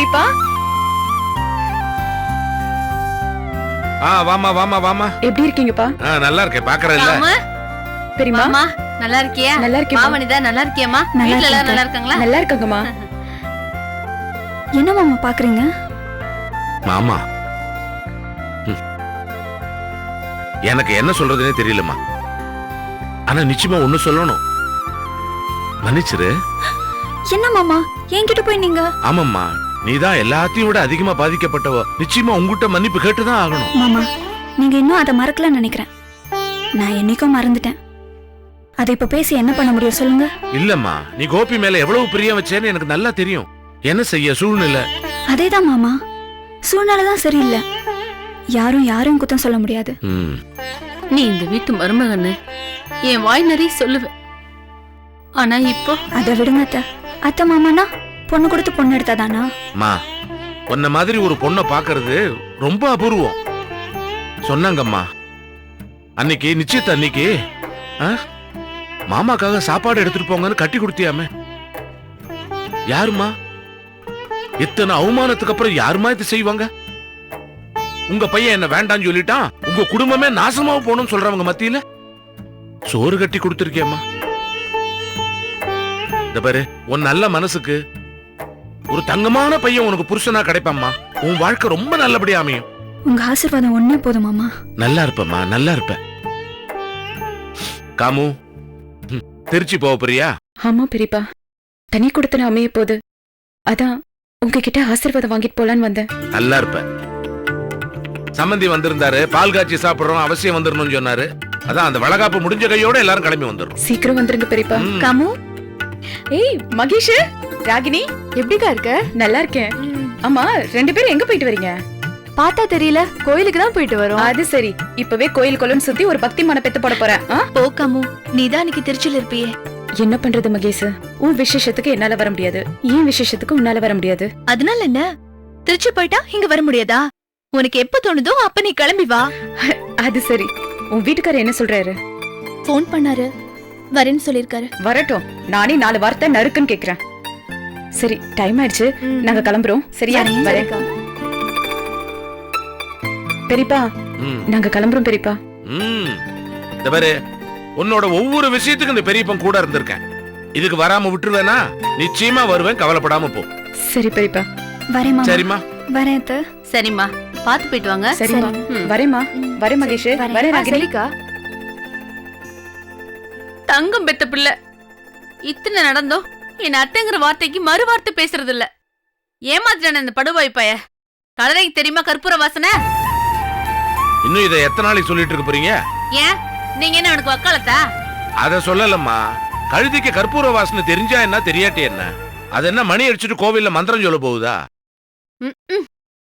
பெரியப்பா. வாமா வாமா வாமா. எப்படி இருக்கீங்கப்பா? நல்லா இருக்கேன், பாக்குறேன்ல. பெரியம்மா நல்லா இருக்கியா? நல்லா இருக்கேன். மாமனிதா நல்லா இருக்கியாமா? வீட்ல எல்லாரும் நல்லா இருக்காங்களா? நல்லா இருக்காங்கம்மா. என்ன மாமா பாக்குறீங்க? மாமா, எனக்கு என்ன சொல்றதுனே தெரியலம்மா. ஆனா நிச்சயமா ஒண்ணு சொல்லணும். மன்னிச்சிரு. என்ன மாமா என்கிட்ட போய் நீங்க? ஆமாம்மா, நீதான் எல்லாத்தையும் விட அதிகமா பாதிக்கப்பட்டவ. நிச்சயமா உங்ககிட்ட மன்னிப்பு கேட்டுதான் ஆகணும். மாமா நீங்க இன்னும் அதை மறக்கலன்னு நினைக்கிறேன். நான் என்னைக்கும் மறந்துட்டேன். அதை இப்ப பேசி என்ன பண்ண முடியும் சொல்லுங்க? இல்லம்மா, நீ கோபி மேல எவ்வளவு பிரியம் வச்சேன்னு எனக்கு நல்லா தெரியும். என்ன செய்ய, சூழ்நிலை. அதேதான் மாமா, சூழ்நிலைதான் சரியில்லை. யாரும் குத்தம் சொல்ல முடியாது. நீ இந்த வீட்டு மருமகன்னு என் வாய் நிறைய சொல்லுவேன். ஆனா இப்போ அதை விடுங்க அத்தை. அத்தை மாமானா பொண்ணு கொடுத்து பொண்ணு எடுத்தாதானா? மா, உன்ன மாதிரி ஒரு பொண்ணை பாக்குறது ரொம்ப அபூர்வம். சொன்னாங்கம்மா அன்னைக்கு நிச்சயத்த அன்னைக்கு மாமாக்காக சாப்பாடு எடுத்துட்டு போங்கன்னு கட்டி கொடுத்தியாமே. யாருமா? இத்தனை அவமானத்துக்கு அப்புறம் யாருமா இது செய்வாங்க? உங்க பையன் என்ன வேண்டான்னு சொல்லிட்டான், உங்க குடும்பமே நாசமா போகணும்னு சொல்றவங்க மத்தியில சோறு கட்டி கொடுத்திருக்கியம்மா. இந்த பாரு, உன் நல்ல மனசுக்கு ஒரு தங்கமான பையன் உனக்கு புருஷனா கிடைப்பாம்மா. உன் வாழ்க்கை ரொம்ப நல்லபடியா அமையும். உங்க ஆசீர்வாதம் ஒண்ணே போதும் மாமா. நல்லா இருப்பம்மா, நல்லா இருப்ப. காமு, திருச்சி போக போறியா? ஆமா பெரியப்பா, தனி கொடுத்தன அமைய போது. அதான் உங்ககிட்ட ஆசீர்வாதம் வாங்கிட்டு போலான்னு வந்தேன். நல்லா இருப்ப. சம்பந்தி வந்திருந்தாரு, பால் காய்ச்சி சாப்பிடுறோம், அவசியம் வந்துடணும்னு சொன்னாரு. அதான் அந்த வளகாப்பு முடிஞ்ச கையோட எல்லாரும் கிளம்பி வந்துடும். சீக்கிரம் வந்துருங்க பெரியப்பா. காமு, ஏய் மகேஷ், ராகினி எப்படிக்கா இருக்க? நல்லா இருக்கேன். ஆமா, 2 பேரும் எங்க போயிட்டு வரீங்க? பார்த்தா தெரியல, கோயிலுக்கு தான் போயிட்டு வரோம். அது சரி, இப்பவே கோயில் கொலன்னு சுத்தி ஒரு பக்தி மன பெத்து போட போறேன். போ காமு, நீதான் இன்னைக்கு திருச்சியில இருப்பியே. என்ன பண்றது மகேஷ், உன் விசேஷத்துக்கு என்னால வர முடியாது, ஏன் விசேஷத்துக்கு உன்னால வர முடியாது. அதனால என்ன, திருச்சி போயிட்டா இங்க வர முடியாதா? உனக்கு எப்ப தோணுதோ அப்ப நீ கிளம்பி வா. அது சரி, உன் வீட்டுக்காரர் என்ன சொல்றாரு? போன் பண்ணாரு, வரேன்னு சொல்லிருக்காரு. வரட்டும், நானே 4 வார்த்தை நறுக்குன்னு கேக்குறேன். சரி, டைம் ஆயிடுச்சு, நாங்க கிளம்புறோம். சரியா? வரேன் பெரியப்பா, நாங்க கிளம்புறோம் பெரியப்பா. இந்த பாரு, உன்னோட ஒவ்வொரு விஷயத்துக்கும் இந்த பெரியப்பன் கூட இருந்திருக்கேன். இதுக்கு வராம விட்டுருவேனா? நிச்சயமா வருவேன், கவலைப்படாம போ. சரி பெரியப்பா. வரேம்மா. சரிம்மா. வரேன் அத்தை. சரிம்மா, பாத்து போயிட்டு வாங்க. சரிம்மா, வரேம்மா. வரேன் மகேஷ், வரேன் ராகினிகா. தங்கம் பெத்த பிள்ளை இத்தனை நடந்தோம் என் அத்தைங்கிற வார்த்தைக்கு மறு வார்த்தை பேசுறது இல்ல. ஏமாத்தின இந்த படுவாய் பைய கலரைக்கு தெரியுமா கற்பூர வாசனை? இன்னும் இதை எத்தனை நாளைக்கு சொல்லிட்டு இருக்க போறீங்க? ஏன் நீங்க என்ன எனக்கு வக்காலத்தா? அத சொல்லலம்மா. கழுதிக்கு கற்பூர வாசனை தெரிஞ்சா என்ன, தெரியாட்டி என்ன? அது என்ன மணி அடிச்சுட்டு கோவில்ல மந்திரம் சொல்ல போகுதா?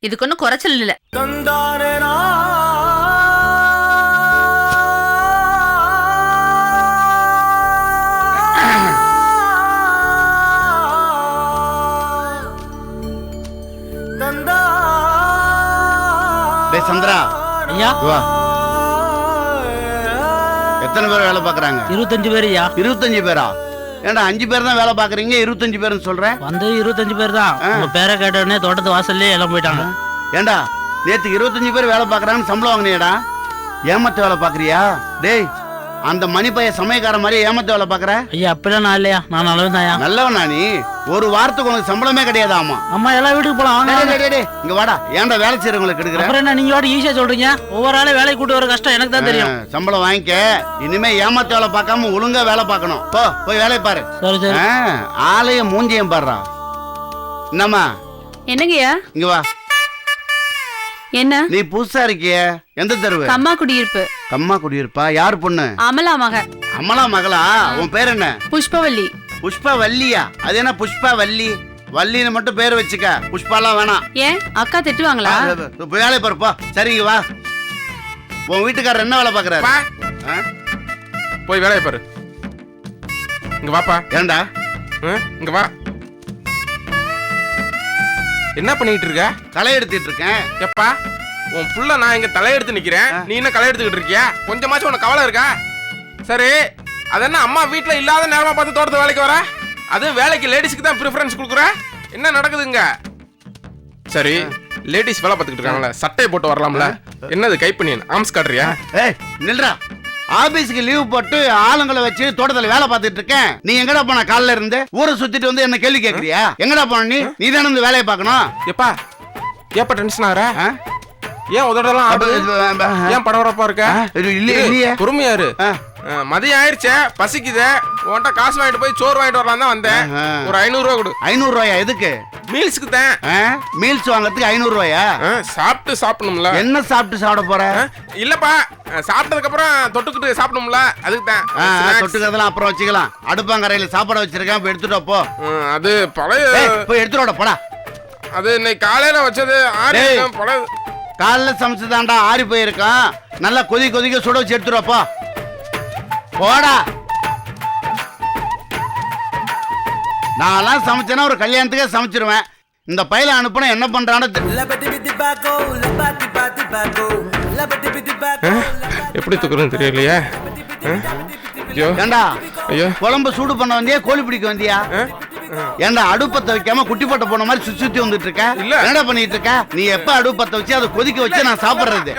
இதுக்கு ஒன்னும் குறைச்சல் இல்ல. சந்திரா, ஐயா, எத்தனை பேர் வேலை பாக்குறாங்க? 25 பேர் ஐயா. 25 பேரா? ஏண்டா 5 பேர் தான் வேலை பாக்குறீங்க, 25 பேர்னு சொல்றேன். வந்து 25 பேர் தான். உங்க பேரை கேட்டோடனே தோட்டத்து வாசல்லே எல்லாம் போயிட்டாங்க. ஏண்டா நேத்து 25 பேர் வேலை பாக்குறாங்கன்னு சம்பளம் வாங்கினியடா? ஏமாத்த வேலை பாக்குறியா? டேய், அந்த மணி பைய சமயக்கார மாதிரி ஏமாத்த வேலை பாக்குற? ஐயா அப்படிலாம் நான் இல்லையா, நான் நல்லவன் தான். நல்லவனா நீ? ஒரு வாரத்துக்கு உனக்கு சம்பளமே கிடையாதாமா? அம்மா எல்லாம் வீட்டுக்கு போலாம் வாங்க. இங்க வாடா, ஏன்டா வேலை செய்யறவங்களுக்கு எடுக்கிற? அப்புறம் என்ன நீங்க வாடி ஈஸியா சொல்றீங்க? ஒவ்வொரு ஆளே வேலைக்கு கூட்டு வர கஷ்டம் எனக்கு தான் தெரியும். சம்பளம் வாங்கிக்க, இனிமே ஏமாத்த வேலை பார்க்காம ஒழுங்கா வேலை பார்க்கணும். போய் வேலையை பாரு. சரி சரி. ஆலயம் மூஞ்சியம் பாடுறா. என்னம்மா? என்னங்கய்யா? இங்க வா. என்ன? நீ புதுசா இருக்கிய? எந்த தெருவு? கம்மா குடியிருப்பு. கம்மா குடியிருப்பா? யார் பொண்ணு? அமலா மக. அமலா மகளா? உன் பேர் என்ன? புஷ்பவல்லி. புஷ்பா வள்ளியா? அது என்ன புஷ்பா வள்ளி? வள்ளின்னு மட்டும் பேர் வச்சுக்க, புஷ்பாலாம் வேணாம். ஏன் அக்கா திட்டுவாங்களா? வேலை பாருப்பா. சரிங்க வா. உன் வீட்டுக்காரர் என்ன வேலை பாக்குறாரு? போய் வேலையை பாரு. இங்க வாப்பா. ஏண்டா? இங்க வா. என்ன பண்ணிட்டு இருக்க? களை எடுத்துட்டு இருக்கேன். எப்பா உன் புள்ள நான் இங்க தலையெடுத்து நிக்கிறேன், நீ என்ன களை எடுத்துக்கிட்டு இருக்கியா? கொஞ்சமாச்சும் உனக்கு கவலை இருக்கா? சரி, அது என்ன அம்மா வீட்டுல இல்லாத நேரமா பார்த்து தோட்டத்து வேலைக்கு வர? அது வேலைக்கு லேடிஸ்க்கு தான் ப்ரிஃபரன்ஸ் கொடுக்குற? என்ன நடக்குதுங்க? சரி லேடிஸ் வேலை பார்த்துக்கிட்டு இருக்காங்களே, சட்டையை போட்டு வரலாம்ல? என்னது கைப்பண்ணியன் ஆம்ஸ் காட்டுறியா? ஏய் நில்றா, ஆபீஸ்க்கு லீவ் போட்டு ஆளுங்களை வச்சு தோட்டத்துல வேலை பார்த்துட்டு இருக்கேன். நீ எங்கடா போன? காலைல இருந்து ஊரை சுத்திட்டு வந்து என்ன கேள்வி கேக்குறியா? எங்கடா போன நீ? நீ தானே இந்த வேலையை பார்க்கணும். எப்பா ஏப்பா டென்ஷன் ஆகுற? ஏன் உதடலாம் ஆடுது? ஏன் படவரப்பா இருக்க? இல்லையே, பொறுமையா இரு. மதியம் ஆயிடுச்சே, பசிக்குதே. உன்கிட்ட காசு வாங்கிட்டு போய் சோறு வாங்கிட்டு வரலாம் தான் வந்தேன். ஒரு 500 ரூபா கொடு. 500 ரூபாயா? எதுக்கு? மீல்ஸுக்கு தான். மீல்ஸ் வாங்குறதுக்கு 500 ரூபாயா? சாப்பிட்டு சாப்பிடணும்ல. என்ன சாப்பிட்டு சாப்பிட போற? இல்லப்பா, சாப்பிட்டதுக்கு அப்புறம் தொட்டுக்கிட்டு சாப்பிடணும்ல, அதுக்கு தான். தொட்டுக்கிறதெல்லாம் அப்புறம் வச்சுக்கலாம். அடுப்பாங்கரையில சாப்பாடு வச்சிருக்கேன், போய் எடுத்துட்டு போ. அது பழைய, போய் எடுத்துட்டு போடா. அது இன்னைக்கு காலையில வச்சது ஆறி பழைய. காலைல சமைச்சுதான்டா ஆறி போயிருக்கான். நல்லா கொதிக்க சுட வச்சு எடுத்துட்டு போ. போடா. நான்லாம் சமைச்சேன்னா ஒரு கல்யாணத்துக்கே சமைச்சிருவேன். இந்த பையில அனுப்புனா என்ன பண்றான்னு எப்படி தூக்குறேன்னு தெரியலையே. ஏண்டா ஐயோ, குழம்பு சூடு பண்ண வந்தியா, கோழி பிடிக்க வந்தியா? ஏண்டா அடுப்பத்தை வைக்காம குட்டி போட்ட போன மாதிரி சுத்தி வந்துட்டு இருக்க? இல்ல. என்னடா பண்ணிட்டு இருக்க நீ? எப்ப அடுப்பத்தை வச்சு அதை கொதிக்க வச்சு நான் சாப்பிடுறது?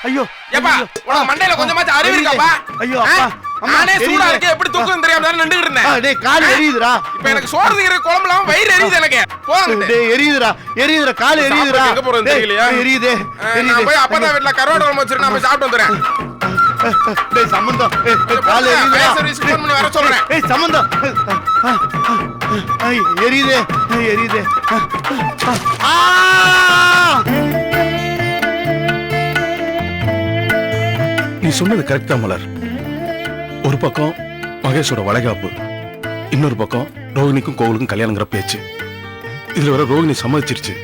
ஐயோ மண்டையில கொஞ்சமாச்சும் அறிவு இருக்காப்பா? ஐயோ அப்பா, நானே சூடா இருக்கே, எப்படி தூக்குறேன்னு தெரியாம தானே நின்னுட்டு இருந்தேன். டேய் கால் எரியுதுடா. இப்போ எனக்கு சோறு திங்கிற குழம்புலாம் வயிறு எரியுது எனக்கு. போங்க. டேய் எரியுதுடா கால் எரியுதுடா. எங்க போறது தெரியலையா? எரியுதே. நான் போய் அப்பா வீட்ல கரோட குழம்பு வச்சிருக்கேன், நான் போய் சாப்பிட்டு வந்துறேன். டேய் சம்பந்தம், கால் எரியுதுடா. சர்வீஸ் ஃபோன் பண்ணி வர சொல்றேன். ஏய் சம்பந்தம், எரியுதே. நீ சொன்னது கரெக்ட் தான் மலர். ஒரு பக்கம் மகேஷோட வளைகாப்பு, இன்னொரு பக்கம் ரோஹிணிக்கும் கோவிலுக்கும் கல்யாணங்கிற பேச்சு. இதுல வர ரோஹிணி சம்மதிச்சிருச்சு.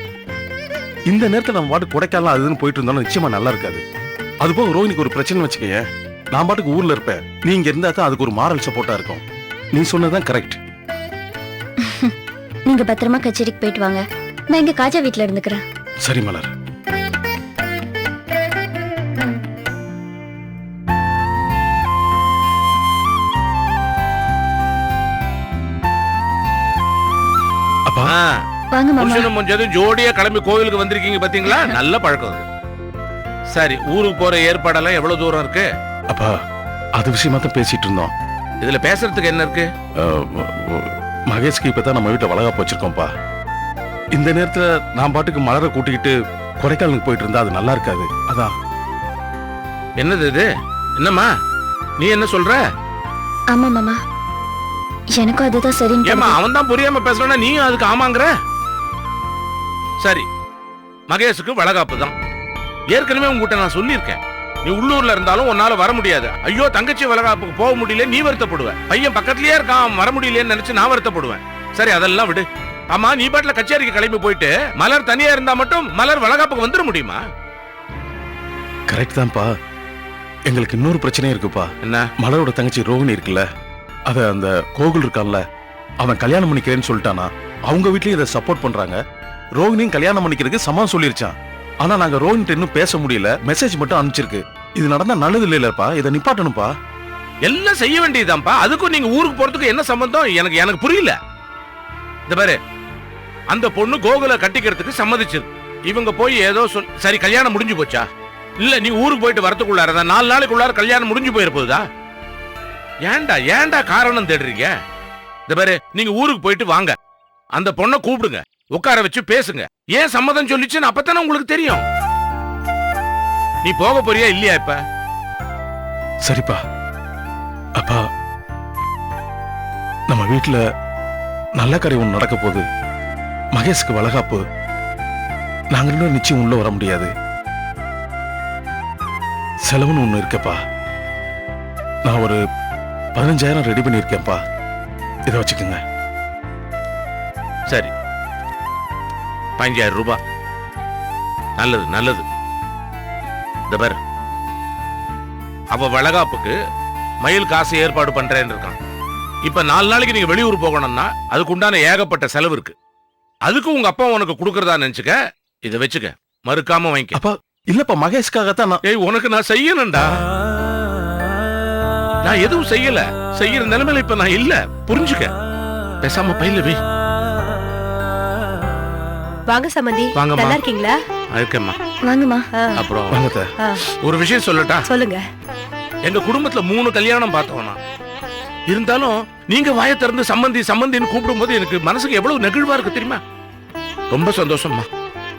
இந்த நேரத்தில் நம்ம பாட்டு கொடைக்கானலாம் அதுன்னு போயிட்டு இருந்தாலும் நிச்சயமா நல்லா இருக்காது. அது போக ரோஹிணிக்கு ஒரு பிரச்சனை வச்சுக்கேன், நான் பாட்டுக்கு ஊர்ல இருப்பேன், நீ இங்க இருந்தா தான் அதுக்கு ஒரு மாரல் சப்போர்ட்டா இருக்கும். நீ சொன்னதுதான் கரெக்ட். நீங்க பத்திரமா கச்சேரிக்கு போயிட்டு வாங்க, நான் இங்க காஜா வீட்ல இருந்துக்கிறேன். சரி மலர். அப்பா, வாங்க மாமா. புருஷனும் முஞ்சதும் ஜோடியா கிளம்பி கோவிலுக்கு வந்திருக்கீங்க பாத்தீங்களா? நல்ல பழக்கம். சரி, ஊருக்கு போற ஏற்பாடெல்லாம் எவ்வளவு தூரம் இருக்கு? அப்பா, அது விஷயமா தான் பேசிட்டு இருந்தோம். இதுல பேசுறதுக்கு என்ன இருக்கு? மகேஷ்க்கு இப்பதான் நம்ம வீட்டை வளகாப்பு வச்சிருக்கோம்ப்பா. இந்த நேரத்துல நான் பாட்டுக்கு மலரை கூட்டிக்கிட்டு கொடைக்கானலுக்கு போயிட்டு இருந்தா அது நல்லா இருக்காது. அதான். என்னது இது? என்னம்மா நீ என்ன சொல்ற? ஆமா மாமா, எனக்கும் அதுதான் சரின்னு ஏமா அவன் தான் புரியாம பேசுறானா நீயும் அதுக்கு ஆமாங்கற? சரி, மகேஷுக்கு வளகாப்பு தான். ஏற்கனவே உங்ககிட்ட நான் சொல்லியிருக்கேன், நீ உள்ளூர்ல இருந்தாலும் உன்னால வர முடியாது. ஐயோ தங்கச்சி வளகாப்புக்கு போக முடியல நீ வருத்தப்படுவ. பையன் பக்கத்துலயே இருக்கான், வர முடியலன்னு நினைச்சு நான் வருத்தப்படுவேன். சரி அதெல்லாம் விடு. ஆமா, நீ பாட்டுல கச்சேரிக்கு கிளம்பி போயிட்டு மலர் தனியா இருந்தா மட்டும் மலர் வளகாப்புக்கு வந்துட முடியுமா? கரெக்ட் தான்ப்பா. எங்களுக்கு இன்னொரு பிரச்சனையும் இருக்குப்பா. என்ன? மலரோட தங்கச்சி ரோஹிணி இருக்குல்ல, அத அந்த கோகுல் இருக்கான்ல, அவன் கல்யாணம் பண்ணிக்கிறேன்னு சொல்லிட்டானா. அவங்க வீட்லயும் இதை சப்போர்ட் பண்றாங்க. ரோஹிணியும் கல்யாணம் பண்ணிக்கிறதுக்கு சம்மதம் சொல்லிருச்சான். ஆனா நாங்க ரோஹிணிட்ட இன்னும் பேச முடியல, மெசேஜ் மட்டும் அனுப்பிச்சிருக்கு. இது நடந்தா நல்லது இல்லப்பா, இதை நிப்பாட்டணும்ப்பா. எல்லாம் செய்ய வேண்டியதுதான்ப்பா. அதுக்கும் நீங்க ஊருக்கு போறதுக்கு என்ன சம்பந்தம்? எனக்கு புரியல. இந்த பாரு, அந்த பொண்ணு கோகுல கட்டிக்கிறதுக்கு சம்மதிச்சது. இவங்க போய் ஏதோ சரி கல்யாணம் முடிஞ்சு போச்சா? இல்ல நீ ஊருக்கு போயிட்டு வரதுக்குள்ளாரதான் 4 நாளைக்குள்ளார கல்யாணம் முடிஞ்சு போயிட போகுதா? ஏன்டா காரணம் தேடுறீங்க? இந்த பாரு, நீங்க ஊருக்கு போயிட்டு வாங்க, அந்த பொண்ணை கூப்பிடுங்க, உட்கார வச்சு பேசுங்க. ஏன் சம்மதம் சொல்லிச்சுன்னு அப்பதானே உங்களுக்கு தெரியும். நீ போக போறியா இல்லையா இப்ப? சரிப்பா. அப்பா, நம்ம வீட்டுல நல்ல காரியம் ஒண்ணு நடக்க போகுது. மகேஷ்க்கு வளகாப்பு. நாங்க இன்னும் நிச்சயம் உள்ள வர முடியாது. செலவுன்னு ஒண்ணு இருக்கப்பா. நான் ஒரு 15,000 ரெடி பண்ணிருக்கேன்ப்பா, இதை வச்சுக்கோங்க. சரி, 15,000 ரூபாய். நல்லது. இந்த பாரு, அவ வளகாப்புக்கு மயில் காசு ஏற்பாடு பண்றேன்னு இருக்கான். இப்ப 4 நாளைக்கு நீங்க வெளியூர் போகணும்னா அதுக்கு உண்டான ஏகப்பட்ட செலவு இருக்கு. அதுக்கு உங்க அப்பா உனக்கு கொடுக்கறதா நினைச்சுக்க, இதை வச்சுக்க, மறுக்காம வாங்கிக்க. அப்பா இல்லப்பா, மகேஷ்காகத்தான். உனக்கு நான் செய்யணும்டா. நான் எதுவும் செய்யற நிலைமையில இப்ப நான் இல்ல, புரிஞ்சுக்க. பேசாம பையில வை. வாங்க சம்பந்தி. வாங்கம்மா. நல்லா இருக்கீங்களா? இருக்கேம்மா. வாங்கம்மா. அப்புறம் ஆ, ஒரு விஷயம் சொல்லட்டா? சொல்லுங்க. எங்க குடும்பத்துல 3 கல்யாணம் பார்த்தவனா இருந்தாலும் நீங்க வாயை திறந்து சம்பந்தி சம்பந்தின்னு கூப்பிடும்போது எனக்கு மனசுக்கு எவ்வளவு நெகிழ்வா இருக்கு தெரியுமா? ரொம்ப சந்தோஷம்மா.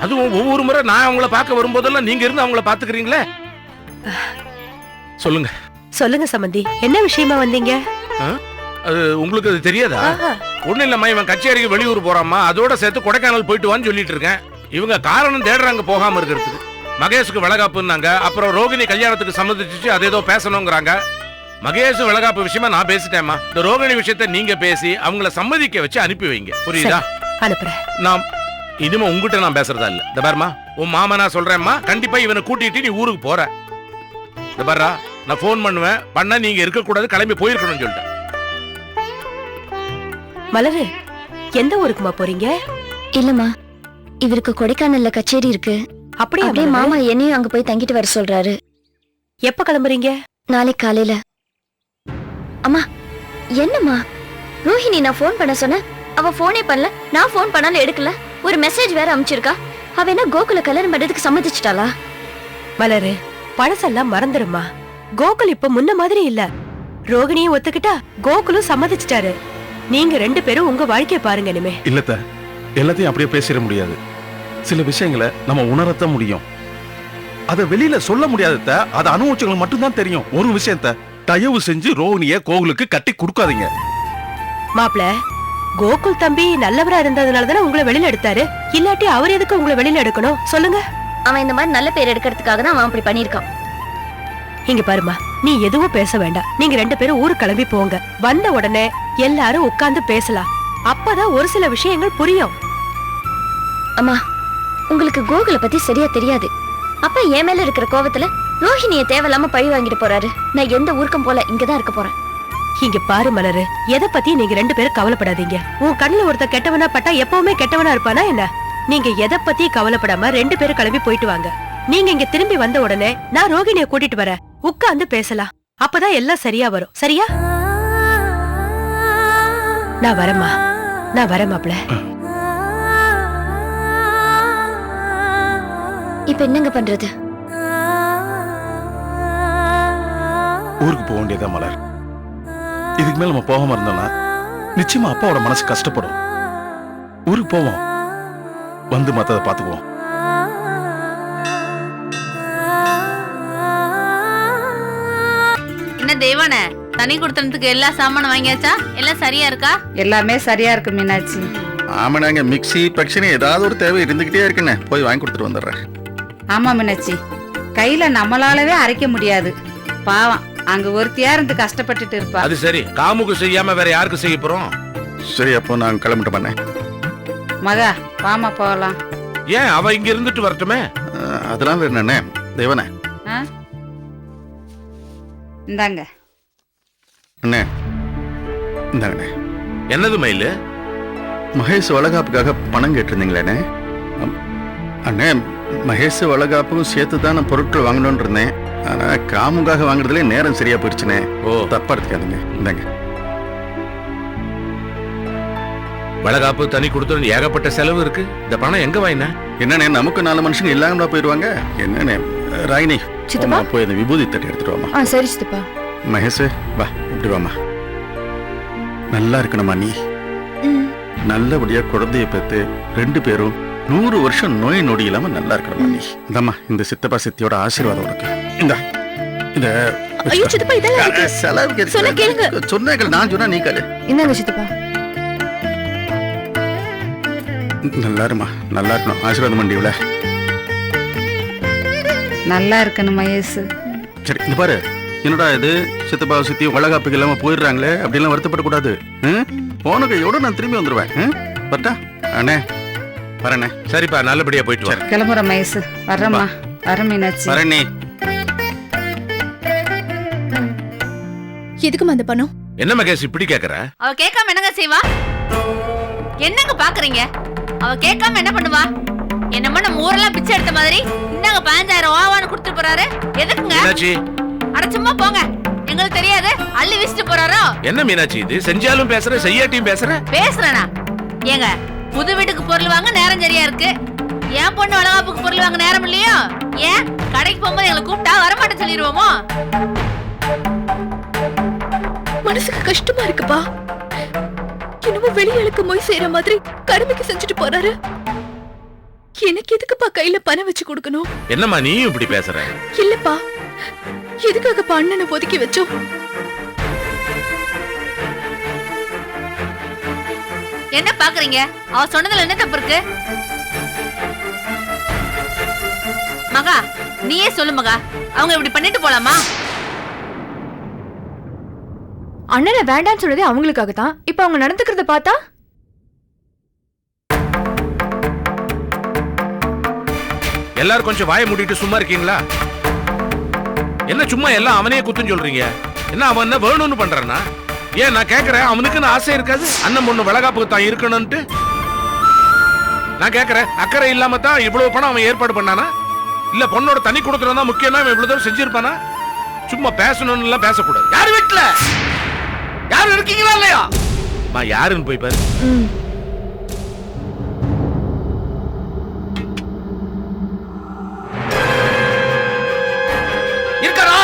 அதுவும் ஒவ்வொரு முறை நான் அவங்கள பார்க்க வரும்போதெல்லாம் நீங்க இருந்து அவங்கள பாத்துக்கிறீங்களே. சொல்லுங்க. சொல்லுங்க சம்பந்தி, என்ன விஷயமா வந்தீங்க? அது உங்களுக்கு அது தெரியாதா? ஒண்ணு இல்லம்மா, இவன் கச்சேரிக்கு வெளியூர் போறாமா, அதோட சேர்த்து கொடைக்கானல் போயிட்டு வான்னு சொல்லிட்டு இருக்கேன். இவங்க காரணம் தேடுறாங்க போகாம இருக்கிறதுக்கு. மகேஷுக்கு வளகாப்புன்னாங்க, அப்புறம் ரோகிணி கல்யாணத்துக்கு சம்மதிச்சு அது ஏதோ பேசணுங்கிறாங்க. மகேஷ் வளகாப்பு விஷயமா நான் பேசிட்டேம்மா. இந்த ரோகிணி விஷயத்தை நீங்க பேசி அவங்கள சம்மதிக்க வச்சு அனுப்பி வைங்க, புரியுதா? அனுப்புறேன். நான் இனிமே உங்ககிட்ட நான் பேசுறதா இல்ல. இந்த பாருமா, உன் மாமா நான் சொல்றேன்மா, கண்டிப்பா இவனை கூட்டிட்டு நீ ஊருக்கு போற. இந்த பாரா, நான் போன் பண்ணுவேன், பண்ண நீங்க இருக்க கூடாது, கிளம்பி போயிருக்கணும்னு சொல்லிட்டேன். மலரு, எந்த ஊருக்குமா போறீங்க? இல்லம்மா, இவருக்கு கொடைக்கானல்ல கச்சேரி இருக்கு. அப்படியே அப்படியே மாமா என்னையும் அங்க போய் தங்கிட்டு வர சொல்றாரு. எப்ப கிளம்புறீங்க? நாளைக்கு காலையில. அம்மா, என்னம்மா ரோஹிணி நான் ஃபோன் பண்ண சொன்னேன், அவ போனே பண்ணல. நான் ஃபோன் பண்ணாலும் எடுக்கல. ஒரு மெசேஜ் வேற அனுப்பிச்சிருக்கா. அவ என்ன கோகுல கல்யாணம் பண்றதுக்கு சம்மதிச்சிட்டாளா? மலரு, பழசெல்லாம் மறந்துருமா. கோகுல் இப்ப முன்ன மாதிரி இல்ல. ரோகிணியும் ஒத்துக்கிட்டா, கோகுலும் சம்மதிச்சிட்டாரு. நீங்க 2 பேரும் உங்க வாழ்க்கைய பாருங்க இனிமே. இல்லத்த, எல்லாத்தையும் அப்படியே பேசிட முடியாது. சில விஷயங்களை நம்ம உணரத்தான் முடியும். அத வெளியில சொல்ல முடியாதத, அத அனுபவிச்சவங்களுக்கு மட்டும்தான் தெரியும். ஒரு விஷயத்த தயவு செஞ்சு ரோகிணிய கோகுலுக்கு கட்டி கொடுக்காதீங்க. மாப்ள, கோகுல் தம்பி நல்லவரா இருந்ததுனால தானே உங்களை வெளியில எடுத்தாரு. இல்லாட்டி அவர் எதுக்கு உங்களை வெளியில எடுக்கணும் சொல்லுங்க? அவன் இந்த மாதிரி நல்ல பேர் எடுக்கிறதுக்காக தான் அவன் அப்படி பண்ணிருக்கான். இங்க பாருமா, நீ எதுவும் பேச வேண்டாம். நீங்க 2 பேரும் ஊருக்கு கிளம்பி போங்க. வந்த உடனே எல்லாரும் உட்கார்ந்து பேசலாம். அப்பதான் ஒரு சில விஷயங்கள் புரியும். அம்மா, உங்களுக்கு கோகுல பத்தி சரியா தெரியாது. அப்பா என் மேல இருக்கிற கோவத்துல ரோஹிணிய தேவையில்லாம பழி வாங்கிட்டு போறாரு. நான் எந்த ஊருக்கும் போல, இங்கதான் இருக்க போறேன். இங்க பாரு மலரு, எதை பத்தி நீங்க 2 பேரும் கவலைப்படாதீங்க. உன் கண்ணுல ஒருத்த கெட்டவனா பட்டா எப்பவுமே கெட்டவனா இருப்பானா என்ன? நீங்க எதை பத்தி கவலைப்படாம 2 பேரும் கிளம்பி போயிட்டு வாங்க. நீங்க இங்க திரும்பி வந்த உடனே நான் ரோகிணிய கூட்டிட்டு வரேன். உட்கார்ந்து பேசலாம். அப்பதான் எல்லாம் சரியா வரும். சரியா? நான் வரேம்மா. நான் வரேன் மாப்ள. இப்ப என்னங்க பண்றது? ஊருக்கு போக வேண்டியதா மலர். இதுக்கு மேல நம்ம போகாம இருந்தோம்னா நிச்சயமா அப்பாவோட மனசு கஷ்டப்படும். ஊருக்கு போவோம், வந்து மத்தத பாத்துக்குவோம். என்ன தெய்வானே, தனி கொடுத்தனத்துக்கு எல்லா சாமானும் வாங்கியாச்சா? எல்லாம் சரியா இருக்கா? எல்லாமே சரியா இருக்கு மீனாட்சி. ஆமாடாங்க, மிக்ஸி பக்ஷனி ஏதாவது ஒரு தேவை இருந்துகிட்டே இருக்குன்னு போய் வாங்கி கொடுத்துட்டு வந்துடுறேன். ஆமா மீனாட்சி, கையில நம்மளாலவே அரைக்க முடியாது. பாவம், அங்க ஒருத்தியா இருந்து கஷ்டப்பட்டுட்டு இருப்பா. அது சரி, காமுக்கு செய்யாம வேற யாருக்கு செய்ய போறோம்? சரி, அப்போ நான் கிளம்பிட்டு பண்ணேன். மகா, வாமா போகலாம். ஏன் அவ இங்க இருந்துட்டு வரட்டுமே? அதெல்லாம் என்னண்ணே தேவனே. இந்தாங்க அண்ணே, இந்தாங்கண்ணே. என்னது மயிலு? மகேஷ் வளகாப்புக்காக பணம் கேட்டிருந்தீங்களே அண்ணே. மகேஷ் வளகாப்புக்கும் சேர்த்து தான் நான் பொருட்கள் வாங்கணும்னு இருந்தேன். ஆனா காமுக்காக வாங்குறதுல நேரம் சரியா போயிடுச்சுனே. தப்பா எடுத்துக்காதீங்க. இந்தாங்க. வளகாப்பு தனி கொடுத்து ஏகப்பட்ட செலவு இருக்கு. இந்த பணம் எங்க வாங்கின? என்னண்ணே, நமக்கு 4 மனுஷங்க இல்லாம போயிடுவாங்க. என்னண்ணே, ராகினி போய் அந்த விபூதி தட்டி எடுத்துட்டு வாமா. சரி சித்தப்பா. மகேஷ் வா, இப்படி வாமா. நல்லா இருக்கணுமா நீ? நல்லபடியா குழந்தைய பெற்று 2 பேரும் 100 வருஷம் நோய் நொடி இல்லாம நல்லா இருக்கணுமா நீ? இந்தம்மா, இந்த சித்தப்பா சித்தியோட ஆசீர்வாதம் உனக்கு. இந்த இந்த ஐயோ சித்தப்பா, இதெல்லாம் இருக்கு. செலவுக்கு சொன்னா கேளுங்க. சொன்னேன், நான் சொன்னா நீ கேளு. இந்தாங்க சித்தப்பா. நல்லா இருமா, நல்லா இருக்கணும். ஆசீர்வாதம் பண்ணிவில. நல்லா இருக்கணும் மகேஷ். சரி, இந்த பாரு, என்னடா இது சித்தப்பா சித்தி வளகாப்புக்கு இல்லாம போயிடுறாங்களே அப்படிலாம் வருத்தப்படக்கூடாது. போன கையோட நான் திரும்பி வந்துருவேன். பட்டா அண்ணே, வரண்ணே. சரிப்பா, நல்லபடியா போயிட்டு வர. கிளம்புற மகேஷ். வரம்மா. வர மீனாட்சி. வரண்ணே. எதுக்குமா அந்த பணம்? என்ன மகேஷ் இப்படி கேக்குற? அவ கேட்காம என்னங்க செய்வா? என்னங்க பாக்குறீங்க? அவ கேட்காம என்ன பண்ணுவா? என்னமோ நம்ம ஊரெல்லாம் பிச்சை எடுத்த மாதிரி இந்தாங்க 15,000 ரூபான்னு கொடுத்து போறாரு. எதுக்குங்க? மீனாட்சி, அட சும்மா போங்க. எங்களுக்கு தெரியாது, அள்ளி வீசிட்டு போறாரோ? என்ன மீனாட்சி இது? செஞ்சாலும் பேசுற, செய்யாட்டியும் பேசுற. பேசுறேனா? ஏங்க, புது வீட்டுக்கு பொருள் வாங்க நேரம் சரியா இருக்கு. ஏன் பொண்ணு வளகாப்புக்கு பொருள் வாங்க நேரம் இல்லையோ? ஏன் கடைக்கு போகும்போது எங்களை கூப்பிட்டா வரமாட்டேன்னு சொல்லிடுவோமோ? மனசுக்கு கஷ்டமா இருக்குப்பா. என்னமோ வெளியாளுக்கு மொய் செய்யற மாதிரி கடமைக்கு செஞ்சுட்டு போறாரு. எனக்கு எதுக்குப்பா கையில பணம் வச்சு கொடுக்கணும்? என்னம்மா நீயும் இப்படி பேசுற? இல்லப்பா, எதுக்காகப்பா அண்ணனை ஒதுக்கி வச்சோம்? என்ன பாக்குறீங்க? அவ சொன்னதுல என்ன தப்பு இருக்கு? மகா, நீயே சொல்லு மகா, அவங்க இப்படி பண்ணிட்டு போலாமா? அண்ணனை வேண்டான்னு சொன்னதே அவங்களுக்காக தான். இப்ப அவங்க நடந்துக்கிறத பார்த்தா எல்லாரும் கொஞ்சம் வாயை மூடிட்டு சும்மா இருக்கீங்களா? என்ன சும்மா எல்லாம் அவனே குத்துன்னு சொல்றீங்க? என்ன அவன் என்ன வேணும்னு பண்றானா? ஏன் நான் கேக்குறேன், அவனுக்குன்னு ஆசை இருக்காது அண்ணன் பொண்ணு வளகாப்புக்கு தான் இருக்கணும்ட்டு? நான் கேக்குறேன், அக்கறை இல்லாம தான் இவ்வளவு பணம் அவன் ஏற்பாடு பண்ணானா? இல்ல பொண்ணோட தனி கொடுக்கறது தான் முக்கியம், அவன் இவ்வளவு தூரம் செஞ்சிருப்பானா? சும்மா பேசணும்னு எல்லாம் பேசக்கூடாது. யாரு வீட்டுல யாரு இருக்கீங்களா இல்லையா? யாருன்னு போய் பாரு. இருக்காரா?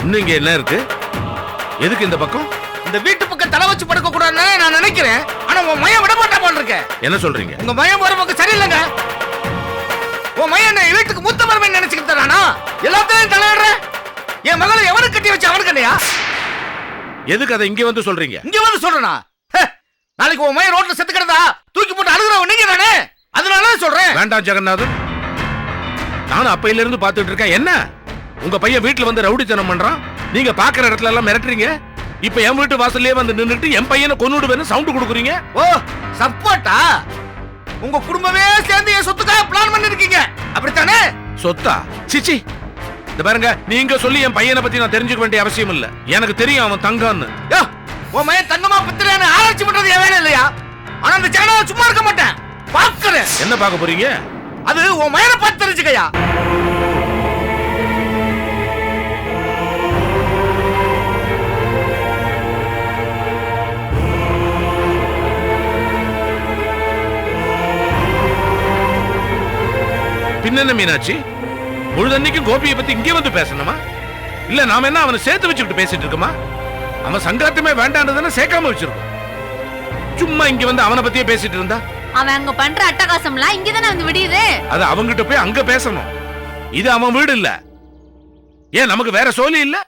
இன்னும் இங்க என்ன இருக்கு? எதுக்கு இந்த பக்கம்? இந்த வீட்டு பக்கம் தலை வச்சு படுக்க கூடாதுன்னு நான் நினைக்கிறேன். ஆனா உன் மையம் விட மாட்டா போல இருக்க. என்ன சொல்றீங்க? உங்க மையம் வர பக்கம் சரியில்லைங்க. உன் மையம் என்ன வீட்டுக்கு மூத்த மருமகன் நினைச்சுக்கிட்டு தானா? எல்லாத்தையும் தலையிடுற. என் மகளை எவனுக்கு கட்டி வச்சு அவனுக்கு என்னையா? எதுக்கு அதை இங்க வந்து சொல்றீங்க? இங்க வந்து சொல்றேனா? நாளைக்கு உன் மையம் ரோட்ல செத்து கிடந்தா தூக்கி போட்டு அழுகுறவன் நீங்க தானே? அதனால சொல்றேன். வேண்டாம் ஜெகநாதன், நானும் அப்பையில இருந்து பாத்துட்டு இருக்கேன். என்ன உங்க பையன் வீட்டுல வந்து ரவுடித்தனம் பண்றான், நீங்க பாக்குற இடத்துல எல்லாம் மிரட்டுறீங்க. இப்ப என் வீட்டு வாசல்லே வந்து நின்னுட்டு என் பையனை கொன்னுடுவேன்னு சவுண்ட் கொடுக்குறீங்க. ஓ சப்போட்டா? உங்க குடும்பமே சேர்ந்து என் சொத்துக்காக பிளான் பண்ணிருக்கீங்க அப்படித்தானே? சொத்தா? சிச்சி, இந்த பாருங்க, நீங்க சொல்லி என் பையனை பத்தி நான் தெரிஞ்சுக்க வேண்டிய அவசியம் இல்ல. எனக்கு தெரியும் அவன் தங்கம்னு. உன் மையன் தங்கமா பித்திரான்னு ஆராய்ச்சி பண்றது என் வேலை இல்லையா? ஆனா அந்த ஜெகநாதன் சும்மா இருக்க மாட்டேன், பாக்குறேன். என்ன பார்க்க போறீங்க? அது உன் மயனை பார்த்து தெரிஞ்சுக்கயா. பின்ன மீனாட்சி, முழுதன்னைக்கு கோபியை பத்தி இங்கே வந்து பேசணுமா? இல்ல நாம என்ன அவனை சேர்த்து வச்சுக்கிட்டு பேசிட்டு இருக்கோமா? அவன் சங்காத்தமே வேண்டான்றதுன்னு சேர்க்காம வச்சிருக்கோம். சும்மா இங்க வந்து அவனை பத்தியே பேசிட்டு இருந்தா அவன் அங்க பண்ற அட்டகாசம்லாம் இங்கதானே வந்து விடியுது. அது அவங்கிட்ட போய் அங்க பேசணும். இது அவன் வீடு இல்ல. ஏன் நமக்கு வேற சோலி இல்ல?